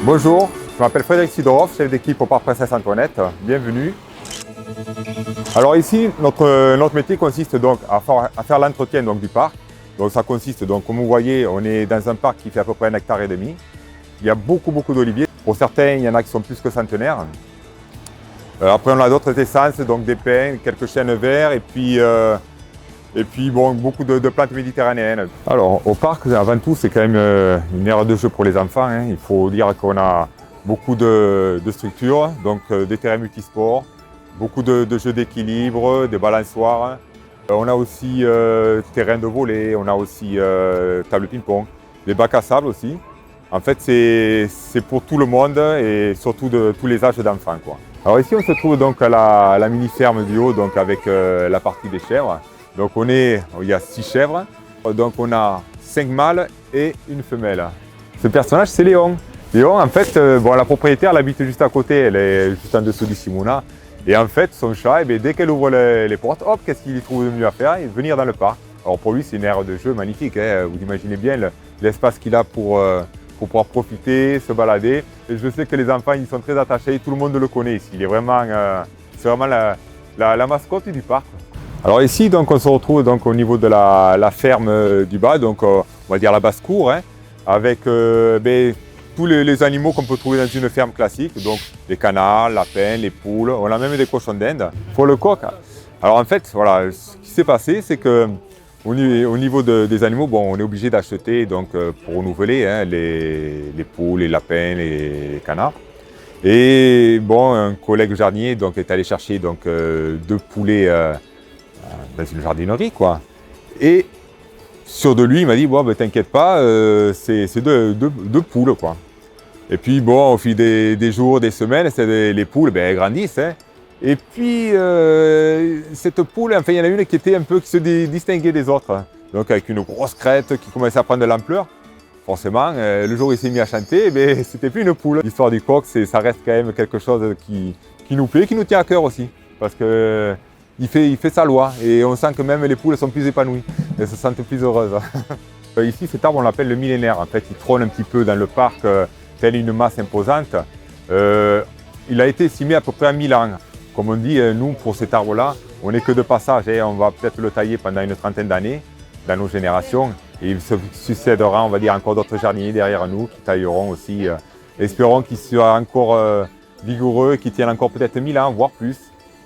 Bonjour, je m'appelle Frédéric Sidorov, chef d'équipe au Parc Princesse Antoinette. Bienvenue. Alors ici, notre métier consiste donc à faire l'entretien du parc. Donc ça consiste, donc, comme vous voyez, on est dans un parc qui fait à peu près 1,5 hectare. Il y a beaucoup d'oliviers. Pour certains, il y en a qui sont plus que centenaires. Après, on a d'autres essences, donc des pins, quelques chênes verts et puis bon, beaucoup de plantes méditerranéennes. Alors au parc, avant tout, c'est quand même une aire de jeu pour les enfants. Il faut dire qu'on a beaucoup de structures, donc des terrains multisports, beaucoup de jeux d'équilibre, des balançoires. On a aussi terrain de volley, on a aussi table ping-pong, des bacs à sable aussi. En fait, c'est pour tout le monde et surtout de tous les âges d'enfants, quoi. Alors ici, on se trouve donc à la mini-ferme du haut, donc avec la partie des chèvres. Donc il y a 6 chèvres, donc on a 5 mâles et une femelle. Ce personnage, c'est Léon. Léon, en fait, la propriétaire, elle habite juste à côté, elle est juste en dessous du Simona. Et en fait, son chat, dès qu'elle ouvre les portes, hop, qu'est-ce qu'il trouve de mieux à faire? Il venir dans le parc. Alors pour lui, c'est une aire de jeu magnifique. Vous imaginez bien l'espace qu'il a pour pouvoir profiter, se balader. Et je sais que les enfants, ils sont très attachés, tout le monde le connaît ici. C'est vraiment la mascotte du parc. Alors ici, donc, on se retrouve donc, au niveau de la ferme du bas, donc on va dire la basse-cour, avec tous les animaux qu'on peut trouver dans une ferme classique, donc les canards, lapins, les poules, on a même des cochons d'Inde. Pour le coq, alors en fait, voilà, ce qui s'est passé, c'est que au niveau des animaux, bon, on est obligé d'acheter donc pour renouveler les poules, les lapins, les canards. Et bon, un collègue jardinier donc, est allé chercher donc, 2 poulets dans une jardinerie, quoi. Et sûr de lui, il m'a dit, bon, t'inquiète pas, c'est deux poules, quoi. Et puis, bon, au fil des jours, des semaines, les poules, elles grandissent. Et puis, cette poule, enfin, il y en a une qui se distinguait des autres. Donc, avec une grosse crête qui commençait à prendre de l'ampleur. Forcément, le jour où il s'est mis à chanter, c'était plus une poule. L'histoire du coq, ça reste quand même quelque chose qui nous plaît, qui nous tient à cœur aussi. Parce que il fait sa loi et on sent que même les poules sont plus épanouies, elles se sentent plus heureuses. Ici, cet arbre, on l'appelle le millénaire. En fait, il trône un petit peu dans le parc, telle une masse imposante. Il a été estimé à peu près à 1000 ans. Comme on dit, nous, pour cet arbre-là, on n'est que de passage. On va peut-être le tailler pendant une trentaine d'années dans nos générations. Et il se succédera, on va dire, encore d'autres jardiniers derrière nous qui tailleront aussi. Espérons qu'il soit encore vigoureux, qu'il tienne encore peut-être 1000 ans, voire plus.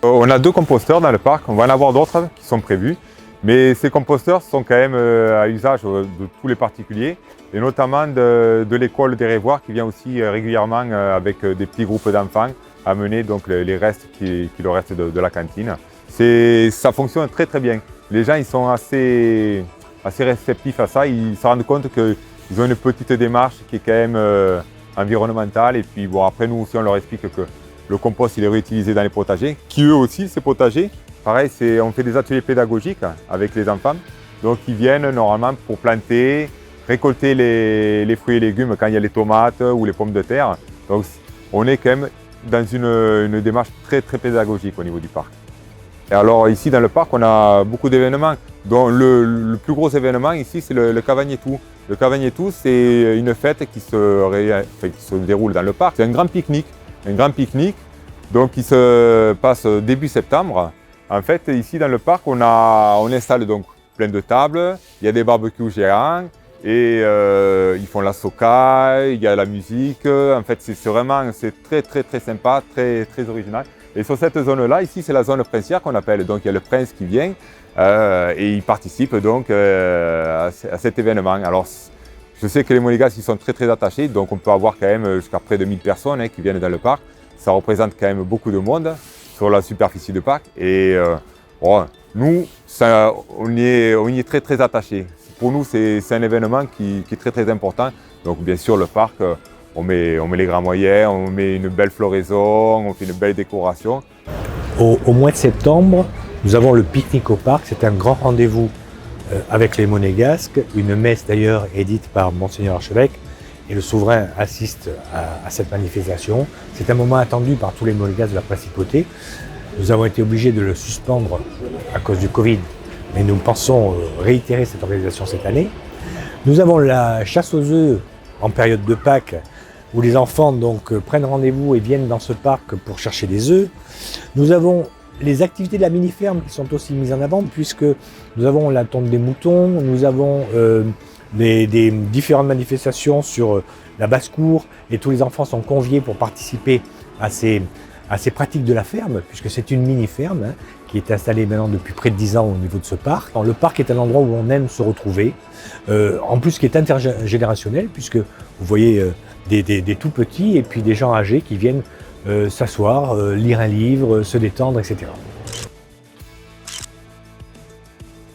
On a 2 composteurs dans le parc, on va en avoir d'autres qui sont prévus. Mais ces composteurs sont quand même à usage de tous les particuliers, et notamment de l'école des Révoirs qui vient aussi régulièrement avec des petits groupes d'enfants amener donc les restes qui leur restent de la cantine. Ça fonctionne très bien. Les gens ils sont assez réceptifs à ça, ils se rendent compte qu'ils ont une petite démarche qui est quand même environnementale. Et puis bon, après nous aussi on leur explique que le compost il est réutilisé dans les potagers, qui eux aussi, ces potagers, pareil, on fait des ateliers pédagogiques avec les enfants. Donc ils viennent normalement pour planter, récolter les fruits et légumes quand il y a les tomates ou les pommes de terre. Donc on est quand même dans une démarche très pédagogique au niveau du parc. Et alors ici dans le parc, on a beaucoup d'événements, dont le plus gros événement ici, c'est le Cavagnetou. Le Cavagnetou, c'est une fête qui se déroule dans le parc. C'est un grand pique-nique. Donc qui se passe début septembre. En fait, ici dans le parc, on installe donc plein de tables, il y a des barbecues géants et ils font la soca, il y a la musique. En fait, c'est très sympa, très original. Et sur cette zone-là, ici, c'est la zone princière qu'on appelle. Donc il y a le prince qui vient et il participe donc à cet événement. Alors, je sais que les Monégasques ils sont très attachés, donc on peut avoir quand même jusqu'à près de 1000 personnes qui viennent dans le parc. Ça représente quand même beaucoup de monde sur la superficie du parc. Et nous, on y est très attachés. Pour nous, c'est un événement qui est très important. Donc bien sûr, le parc, on met les grands moyens, on met une belle floraison, on fait une belle décoration. Au mois de septembre, nous avons le pique-nique au parc. C'est un grand rendez-vous avec les Monégasques, une messe d'ailleurs édite par Monseigneur Archevêque, et le souverain assiste à cette manifestation. C'est un moment attendu par tous les Monégasques de la Principauté. Nous avons été obligés de le suspendre à cause du Covid, mais nous pensons réitérer cette organisation cette année. Nous avons la chasse aux œufs en période de Pâques où les enfants donc prennent rendez-vous et viennent dans ce parc pour chercher des œufs. Nous avons les activités de la mini-ferme qui sont aussi mises en avant, puisque nous avons la tonte des moutons, nous avons des différentes manifestations sur la basse-cour, et tous les enfants sont conviés pour participer à ces pratiques de la ferme, puisque c'est une mini-ferme qui est installée maintenant depuis près de 10 ans au niveau de ce parc. Le parc est un endroit où on aime se retrouver, en plus qui est intergénérationnel, puisque vous voyez des tout petits et puis des gens âgés qui viennent s'asseoir, lire un livre, se détendre, etc.